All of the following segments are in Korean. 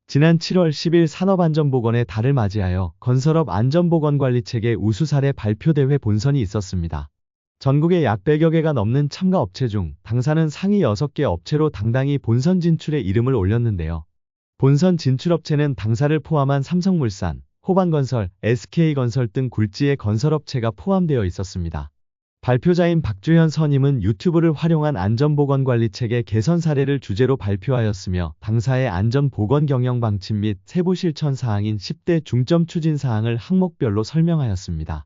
지난 7월 10일 산업안전보건의 달을 맞이하여 건설업 안전보건관리체계 우수 사례 발표대회 본선이 있었습니다. 전국에 약 100여 개가 넘는 참가 업체 중 당사는 상위 6개 업체로 당당히 본선 진출에 이름을 올렸는데요. 본선 진출업체는 당사를 포함한 삼성물산, 호반건설, SK건설 등 굴지의 건설업체가 포함되어 있었습니다. 발표자인 박주현 선임은 유튜브를 활용한 안전보건관리체계 개선 사례를 주제로 발표하였으며 당사의 안전보건 경영 방침 및 세부 실천 사항인 10대 중점 추진 사항을 항목별로 설명하였습니다.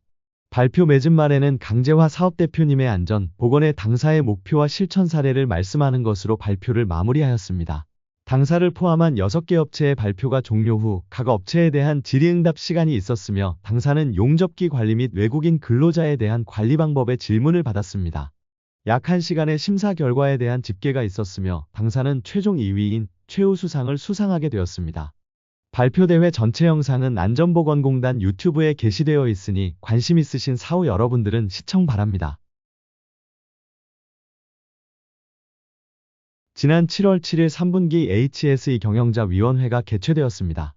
발표 맺은 말에는 강재화 사업대표님의 안전, 보건의 당사의 목표와 실천 사례를 말씀하는 것으로 발표를 마무리하였습니다. 당사를 포함한 6개 업체의 발표가 종료 후 각 업체에 대한 질의응답 시간이 있었으며 당사는 용접기 관리 및 외국인 근로자에 대한 관리 방법의 질문을 받았습니다. 약 1시간의 심사 결과에 대한 집계가 있었으며 당사는 최종 2위인 최우수상을 수상하게 되었습니다. 발표대회 전체 영상은 안전보건공단 유튜브에 게시되어 있으니 관심 있으신 사후 여러분들은 시청 바랍니다. 지난 7월 7일 3분기 HSE 경영자위원회가 개최되었습니다.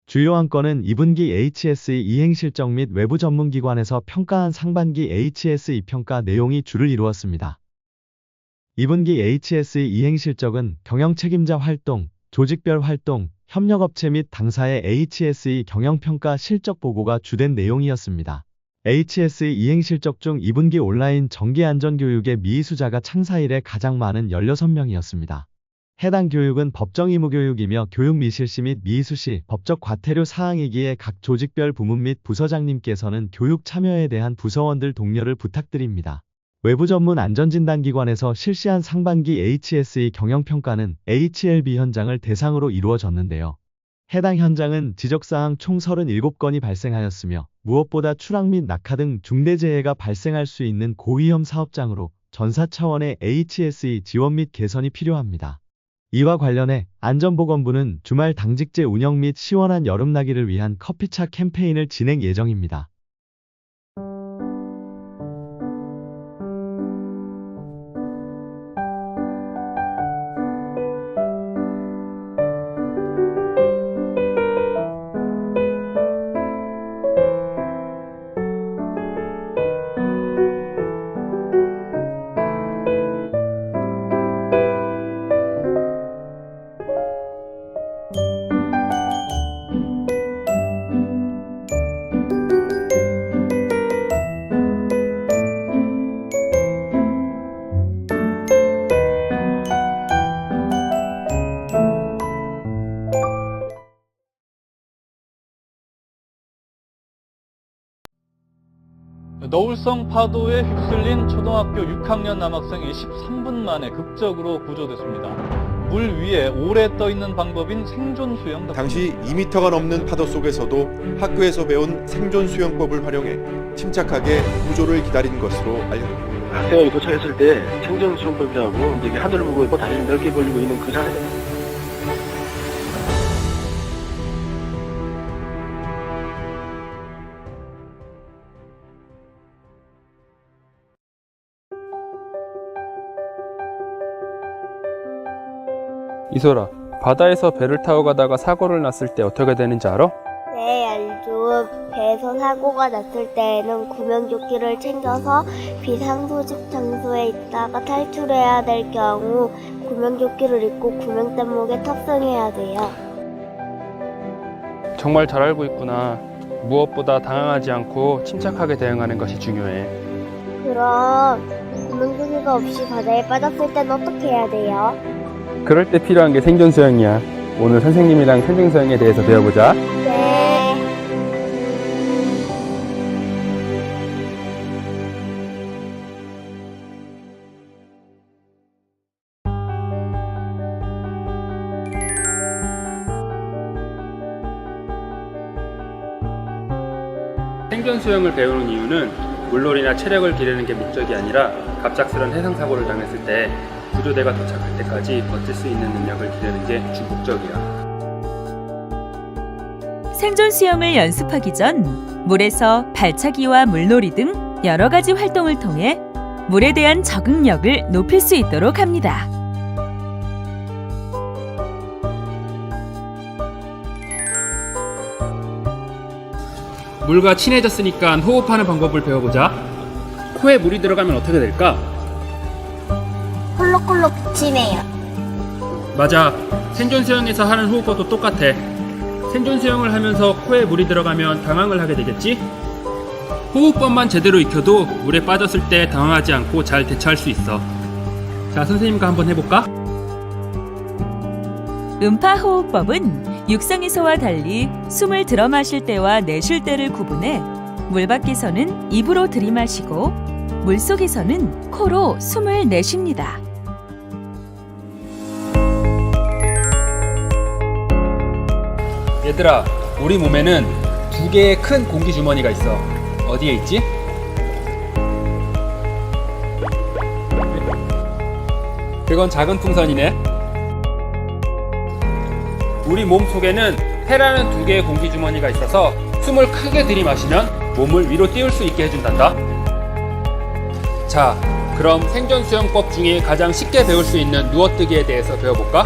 주요 안건은 2분기 HSE 이행실적 및 외부 전문기관에서 평가한 상반기 HSE 평가 내용이 주를 이루었습니다. 2분기 HSE 이행실적은 경영책임자 활동, 조직별 활동, 협력업체 및 당사의 HSE 경영평가 실적 보고가 주된 내용이었습니다. HSE 이행실적 중 2분기 온라인 정기안전교육의 미수자가 창사 이래 가장 많은 16명이었습니다. 해당 교육은 법정 의무교육이며 교육 미실시 및 미수시 법적 과태료 사항이기에 각 조직별 부문 및 부서장님께서는 교육 참여에 대한 부서원들 독려를 부탁드립니다. 외부 전문 안전진단기관에서 실시한 상반기 HSE 경영평가는 HLB 현장을 대상으로 이루어졌는데요. 해당 현장은 지적사항 총 37건이 발생하였으며 무엇보다 추락 및 낙하 등 중대재해가 발생할 수 있는 고위험 사업장으로 전사 차원의 HSE 지원 및 개선이 필요합니다. 이와 관련해 안전보건부는 주말 당직제 운영 및 시원한 여름나기를 위한 커피차 캠페인을 진행 예정입니다. 너울성 파도에 휩쓸린 초등학교 6학년 남학생이 13분 만에 극적으로 구조됐습니다. 물 위에 오래 떠있는 방법인 생존 수영. 당시 2m가 넘는 파도 속에서도 학교에서 배운 생존 수영법을 활용해 침착하게 구조를 기다린 것으로 알려졌습니다. 학생이 도착했을 때 생존 수영법이라고 이게 하늘을 보고 다리를 넓게 벌리고 있는 그 자세. 이소라, 바다에서 배를 타고 가다가 사고를 났을 때 어떻게 되는지 알아? 네, 알죠. 배에서 사고가 났을 때에는 구명조끼를 챙겨서 비상소집 장소에 있다가 탈출해야 될 경우 구명조끼를 입고 구명弹목에 탑승해야 돼요. 정말 잘 알고 있구나. 무엇보다 당황하지 않고 침착하게 대응하는 것이 중요해. 그럼 구명조끼가 없이 바다에 빠졌을 땐 어떻게 해야 돼요? 그럴 때 필요한 게 생존 수영이야. 오늘 선생님이랑 생존 수영에 대해서 배워보자. 네. 생존 수영을 배우는 이유는 물놀이나 체력을 기르는 게 목적이 아니라 갑작스런 해상 사고를 당했을 때 구조대가 도착할 때까지 버틸 수 있는 능력을 기르는 게 주 목적이야. 생존 수영을 연습하기 전 물에서 발차기와 물놀이 등 여러 가지 활동을 통해 물에 대한 적응력을 높일 수 있도록 합니다. 물과 친해졌으니까 호흡하는 방법을 배워보자. 코에 물이 들어가면 어떻게 될까? 콜록콜록 비치네요. 맞아. 생존 수영에서 하는 호흡법도 똑같아. 생존 수영을 하면서 코에 물이 들어가면 당황을 하게 되겠지? 호흡법만 제대로 익혀도 물에 빠졌을 때 당황하지 않고 잘 대처할 수 있어. 자, 선생님과 한번 해볼까? 음파 호흡법은 육상에서와 달리 숨을 들어 마실 때와 내쉴 때를 구분해 물 밖에서는 입으로 들이마시고 물 속에서는 코로 숨을 내쉽니다. 얘들아, 우리 몸에는 두 개의 큰 공기 주머니가 있어. 어디에 있지? 그건 작은 풍선이네. 우리 몸 속에는 폐라는 두 개의 공기 주머니가 있어서 숨을 크게 들이마시면 몸을 위로 띄울 수 있게 해준단다. 자, 그럼 생존 수영법 중에 가장 쉽게 배울 수 있는 누워뜨기에 대해서 배워볼까?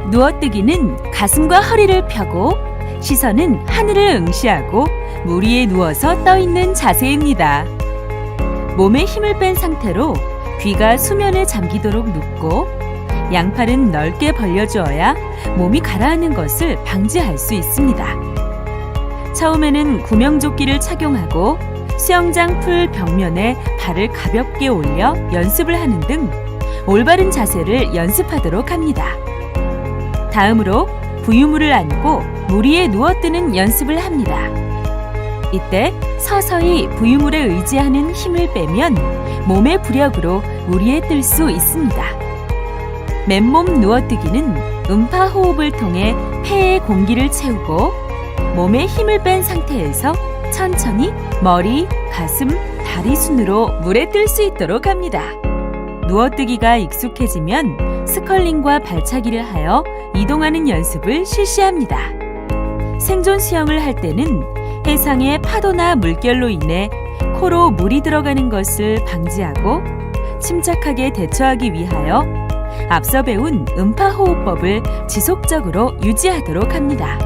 누워뜨기는 가슴과 허리를 펴고 시선은 하늘을 응시하고 물 위에 누워서 떠 있는 자세입니다. 몸에 힘을 뺀 상태로 귀가 수면에 잠기도록 눕고 양팔은 넓게 벌려주어야 몸이 가라앉는 것을 방지할 수 있습니다. 처음에는 구명조끼를 착용하고 수영장 풀 벽면에 발을 가볍게 올려 연습을 하는 등 올바른 자세를 연습하도록 합니다. 다음으로 부유물을 안고 물 위에 누워뜨는 연습을 합니다. 이때 서서히 부유물에 의지하는 힘을 빼면 몸의 부력으로 물 위에 뜰 수 있습니다. 맨몸 누워뜨기는 음파 호흡을 통해 폐에 공기를 채우고 몸에 힘을 뺀 상태에서 천천히 머리, 가슴, 다리 순으로 물에 뜰 수 있도록 합니다. 누워뜨기가 익숙해지면 스컬링과 발차기를 하여 이동하는 연습을 실시합니다. 생존 수영을 할 때는 해상의 파도나 물결로 인해 코로 물이 들어가는 것을 방지하고 침착하게 대처하기 위하여 앞서 배운 음파 호흡법을 지속적으로 유지하도록 합니다.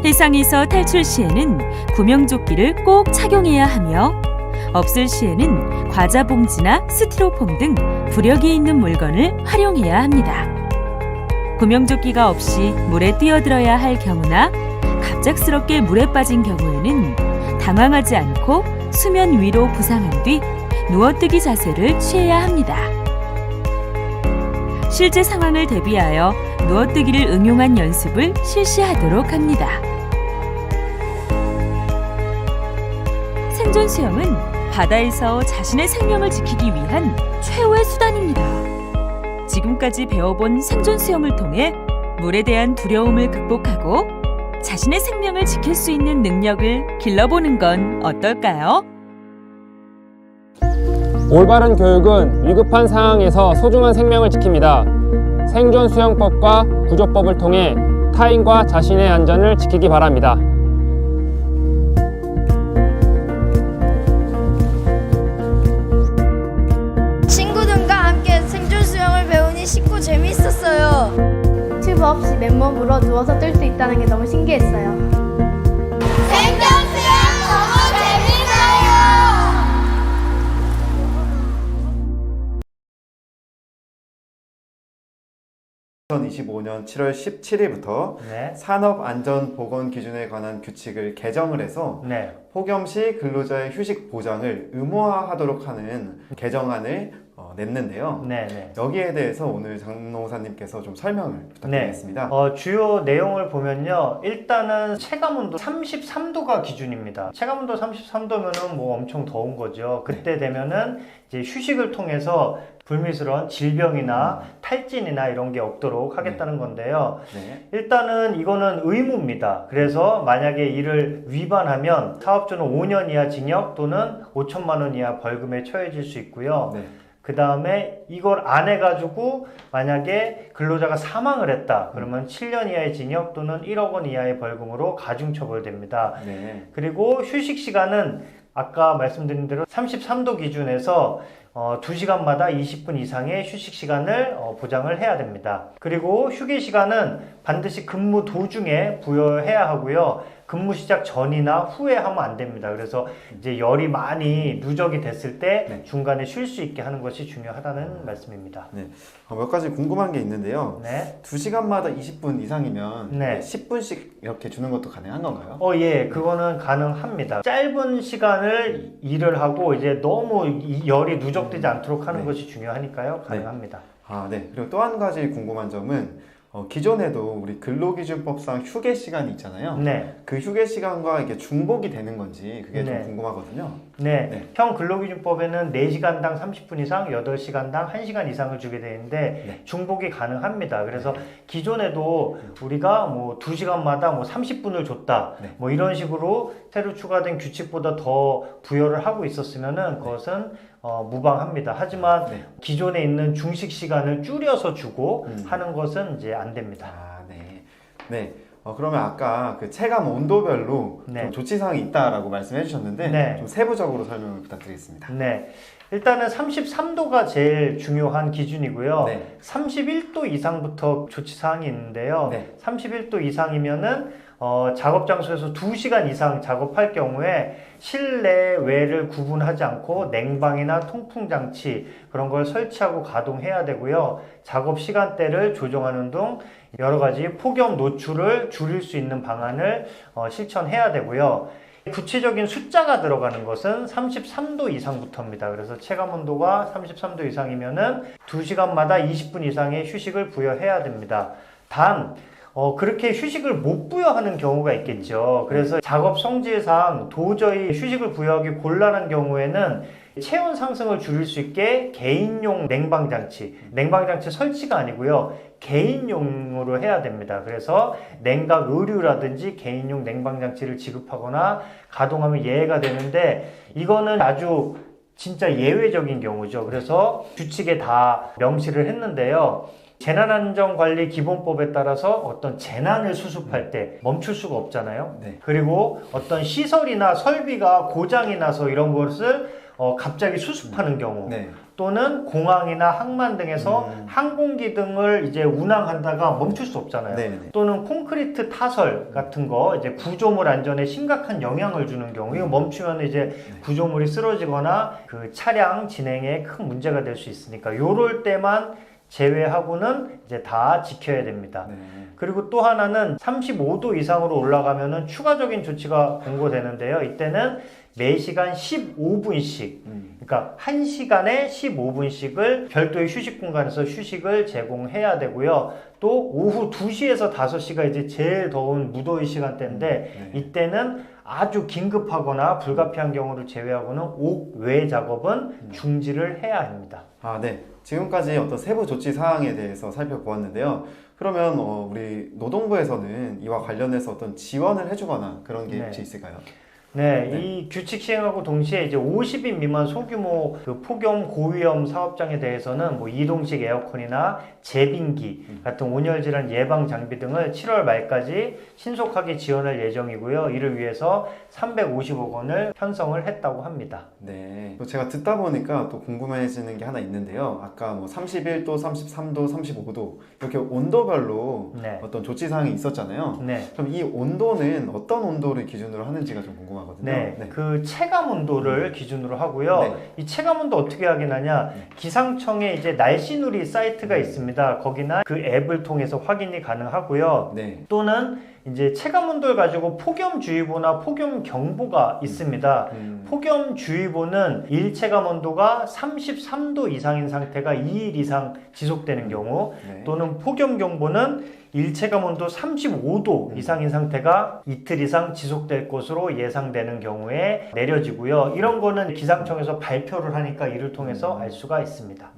해상에서 탈출 시에는 구명조끼를 꼭 착용해야 하며 없을 시에는 과자 봉지나 스티로폼 등 부력이 있는 물건을 활용해야 합니다. 구명조끼가 없이 물에 뛰어들어야 할 경우나 갑작스럽게 물에 빠진 경우에는 당황하지 않고 수면 위로 부상한 뒤 누워뜨기 자세를 취해야 합니다. 실제 상황을 대비하여 누워뜨기를 응용한 연습을 실시하도록 합니다. 생존 수영은 바다에서 자신의 생명을 지키기 위한 최후의 수단입니다. 지금까지 배워본 생존 수영을 통해 물에 대한 두려움을 극복하고 자신의 생명을 지킬 수 있는 능력을 길러보는 건 어떨까요? 올바른 교육은 위급한 상황에서 소중한 생명을 지킵니다. 생존 수영법과 구조법을 통해 타인과 자신의 안전을 지키기 바랍니다. 친구들과 함께 생존 수영을 배우니 쉽고 재미있었어요. 튜브 없이 맨몸으로 누워서 뜰 수 있다는 게 너무 신기했어요. 생존 수영 너무 재밌어요. 2025년 7월 17일부터 산업안전보건기준에 관한 규칙을 개정을 해서 폭염 시 근로자의 휴식 보장을 의무화하도록 하는 개정안을 냈는데요. 여기에 대해서 오늘 장노사님께서 좀 설명을 부탁드리겠습니다. 주요 내용을 보면요. 일단은 체감온도 33도가 기준입니다. 체감온도 33도면은 뭐 엄청 더운 거죠. 그때 되면은 이제 휴식을 통해서 불미스러운 질병이나 탈진이나 이런 게 없도록 하겠다는 건데요. 일단은 이거는 의무입니다. 그래서 만약에 이를 위반하면 사업주는 5년 이하 징역 또는 5천만 원 이하 벌금에 처해질 수 있고요. 그 다음에 이걸 안 해가지고 만약에 근로자가 사망을 했다 그러면 7년 이하의 징역 또는 1억 원 이하의 벌금으로 가중처벌됩니다. 그리고 휴식 시간은 아까 말씀드린 대로 33도 기준에서 2시간마다 20분 이상의 휴식 시간을 보장을 해야 됩니다. 그리고 휴게 시간은 반드시 근무 도중에 부여해야 하고요. 근무 시작 전이나 후에 하면 안 됩니다. 그래서 이제 열이 많이 누적이 됐을 때 중간에 쉴 수 있게 하는 것이 중요하다는 말씀입니다. 네. 몇 가지 궁금한 게 있는데요. 2시간마다 20분 이상이면 10분씩 이렇게 주는 것도 가능한 건가요? 예, 그거는 가능합니다. 짧은 시간을 일을 하고 이제 너무 열이 누적되지 않도록 하는 것이 중요하니까요. 가능합니다. 네. 그리고 또 한 가지 궁금한 점은 기존에도 우리 근로기준법상 휴게 시간이 있잖아요. 그 휴게 시간과 이게 중복이 되는 건지 그게 좀 궁금하거든요. 형 근로기준법에는 4시간당 30분 이상, 8시간당 1시간 이상을 주게 되는데 중복이 가능합니다. 그래서 기존에도 우리가 뭐 2시간마다 뭐 30분을 줬다, 뭐 이런 식으로 새로 추가된 규칙보다 더 부여를 하고 있었으면은 그것은 무방합니다. 하지만 기존에 있는 중식 시간을 줄여서 주고 하는 것은 이제 안 됩니다. 그러면 아까 그 체감 온도별로 좀 조치사항이 있다라고 말씀해 주셨는데 좀 세부적으로 설명을 부탁드리겠습니다. 일단은 33도가 제일 중요한 기준이고요. 31도 이상부터 조치사항이 있는데요. 31도 이상이면은 작업 장소에서 2시간 이상 작업할 경우에 실내 외를 구분하지 않고 냉방이나 통풍 장치 그런 걸 설치하고 가동해야 되고요. 작업 시간대를 조정하는 등 여러 가지 폭염 노출을 줄일 수 있는 방안을 실천해야 되고요. 구체적인 숫자가 들어가는 것은 33도 이상부터입니다. 그래서 체감 온도가 33도 이상이면은 2시간마다 20분 이상의 휴식을 부여해야 됩니다. 단 그렇게 휴식을 못 부여하는 경우가 있겠죠. 그래서 작업 성질상 도저히 휴식을 부여하기 곤란한 경우에는 체온 상승을 줄일 수 있게 개인용 냉방장치 설치가 아니고요. 개인용으로 해야 됩니다. 그래서 냉각 의류라든지 개인용 냉방장치를 지급하거나 가동하면 예외가 되는데 이거는 아주 진짜 예외적인 경우죠. 그래서 규칙에 다 명시를 했는데요. 재난안전관리기본법에 따라서 어떤 재난을 수습할 때 멈출 수가 없잖아요. 그리고 어떤 시설이나 설비가 고장이 나서 이런 것을 갑자기 수습하는 경우 또는 공항이나 항만 등에서 항공기 등을 이제 운항한다가 멈출 수 없잖아요. 또는 콘크리트 타설 같은 거 이제 구조물 안전에 심각한 영향을 주는 경우 이거 멈추면 이제 구조물이 쓰러지거나 그 차량 진행에 큰 문제가 될 수 있으니까 요럴 때만 제외하고는 이제 다 지켜야 됩니다. 그리고 또 하나는 35도 이상으로 올라가면은 추가적인 조치가 권고되는데요. 이때는 매시간 15분씩, 그러니까 1시간에 15분씩을 별도의 휴식 공간에서 휴식을 제공해야 되고요. 또 오후 2시에서 5시가 이제 제일 더운 무더위 시간대인데 이때는 아주 긴급하거나 불가피한 경우를 제외하고는 옥외 작업은 중지를 해야 합니다. 지금까지 어떤 세부 조치 사항에 대해서 살펴보았는데요. 그러면 우리 노동부에서는 이와 관련해서 어떤 지원을 해주거나 그런 게 혹시 있을까요? 이 규칙 시행하고 동시에 이제 50인 미만 소규모 그 폭염 고위험 사업장에 대해서는 뭐 이동식 에어컨이나 제빙기 같은 온열 질환 예방 장비 등을 7월 말까지 신속하게 지원할 예정이고요. 이를 위해서 350억 원을 편성을 했다고 합니다. 제가 듣다 보니까 또 궁금해지는 게 하나 있는데요. 아까 뭐 31도, 33도, 35도 이렇게 온도별로 어떤 조치 사항이 있었잖아요. 그럼 이 온도는 어떤 온도를 기준으로 하는지가 좀 궁금합니다. 그 체감 온도를 기준으로 하고요. 이 체감 온도 어떻게 확인하냐? 기상청에 이제 날씨누리 사이트가 있습니다. 거기나 그 앱을 통해서 확인이 가능하고요. 또는 이제 체감 온도를 가지고 폭염주의보나 폭염경보가 있습니다. 폭염주의보는 일체감 온도가 33도 이상인 상태가 2일 이상 지속되는 경우 또는 폭염경보는 일체감 온도 35도 이상인 상태가 이틀 이상 지속될 것으로 예상되는 경우에 내려지고요. 이런 거는 기상청에서 발표를 하니까 이를 통해서 알 수가 있습니다.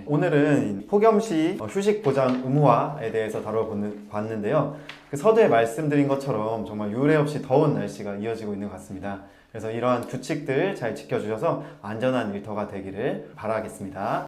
오늘은 폭염 시 휴식 보장 의무화에 대해서 다뤄봤는데요. 그 서두에 말씀드린 것처럼 정말 유례 없이 더운 날씨가 이어지고 있는 것 같습니다. 그래서 이러한 규칙들 잘 지켜주셔서 안전한 일터가 되기를 바라겠습니다.